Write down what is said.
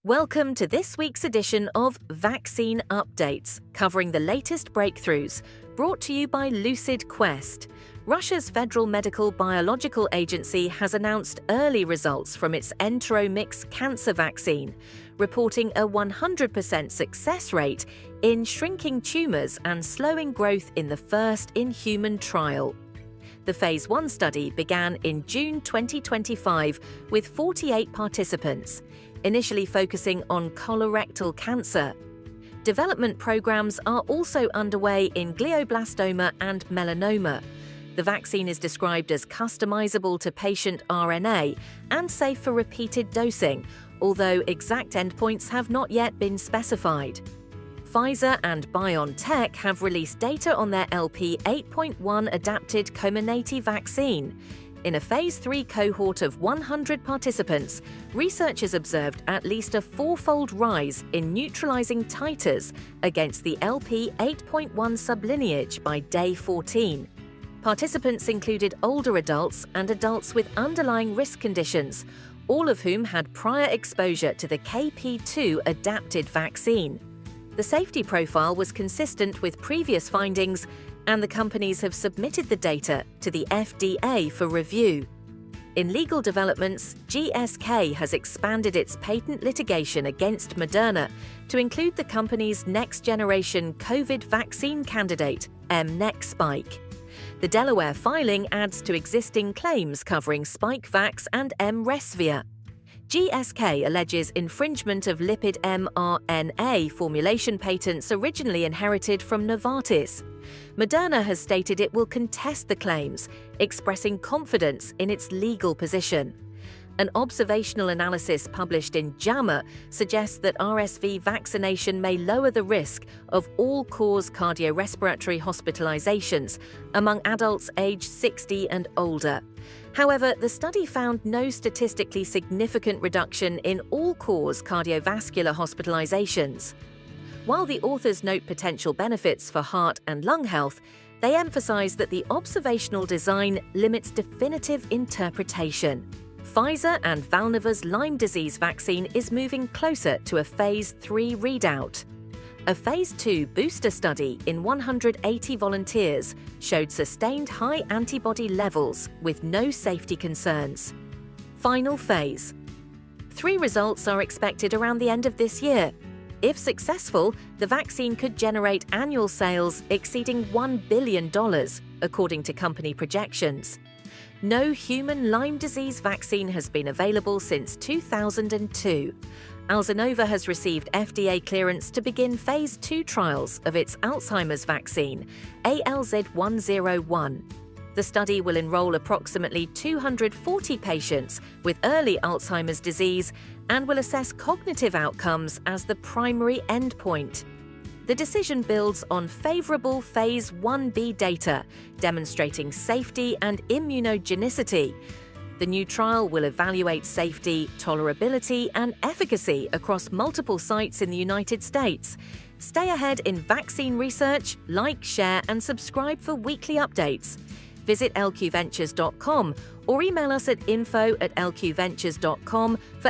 Welcome to this week's edition of Vaccine Updates, covering the latest breakthroughs, brought to you by Lucid Quest. Russia's Federal Medical Biological Agency has announced early results from its EnteroMix cancer vaccine, reporting a 100% success rate in shrinking tumors and slowing growth in the first in-human trial. The Phase 1 study began in June 2025 with 48 participants, initially focusing on colorectal cancer. Development programs are also underway in glioblastoma and melanoma. The vaccine is described as customizable to patient RNA and safe for repeated dosing, although exact endpoints have not yet been specified. Pfizer and BioNTech have released data on their LP.8.1-adapted COMIRNATY vaccine. In a Phase 3 cohort of 100 participants, researchers observed at least a fourfold rise in neutralizing titers against the LP.8.1 sublineage by day 14. Participants included older adults and adults with underlying risk conditions, all of whom had prior exposure to the KP2 adapted vaccine. The safety profile was consistent with previous findings, and the companies have submitted the data to the FDA for review. In legal developments, GSK has expanded its patent litigation against Moderna to include the company's next-generation COVID vaccine candidate, mNexspike. The Delaware filing adds to existing claims covering Spikevax and mResvia. GSK alleges infringement of lipid mRNA formulation patents originally inherited from Novartis. Moderna has stated it will contest the claims, expressing confidence in its legal position. An observational analysis published in JAMA suggests that RSV vaccination may lower the risk of all-cause cardiorespiratory hospitalizations among adults aged 60 and older. However, the study found no statistically significant reduction in all-cause cardiovascular hospitalizations. While the authors note potential benefits for heart and lung health, they emphasize that the observational design limits definitive interpretation. Pfizer and Valneva's Lyme disease vaccine is moving closer to a Phase 3 readout. A Phase 2 booster study in 180 volunteers showed sustained high antibody levels with no safety concerns. Final phase. 3 results are expected around the end of this year. If successful, the vaccine could generate annual sales exceeding $1 billion, according to company projections. No human Lyme disease vaccine has been available since 2002. Alzinova has received FDA clearance to begin Phase 2 trials of its Alzheimer's vaccine, ALZ-101. The study will enroll approximately 240 patients with early Alzheimer's disease and will assess cognitive outcomes as the primary endpoint. The decision builds on favorable Phase 1b data, demonstrating safety and immunogenicity. The new trial will evaluate safety, tolerability, and efficacy across multiple sites in the United States. Stay ahead in vaccine research, like, share, and subscribe for weekly updates. Visit lqventures.com or email us at info@lqventures.com for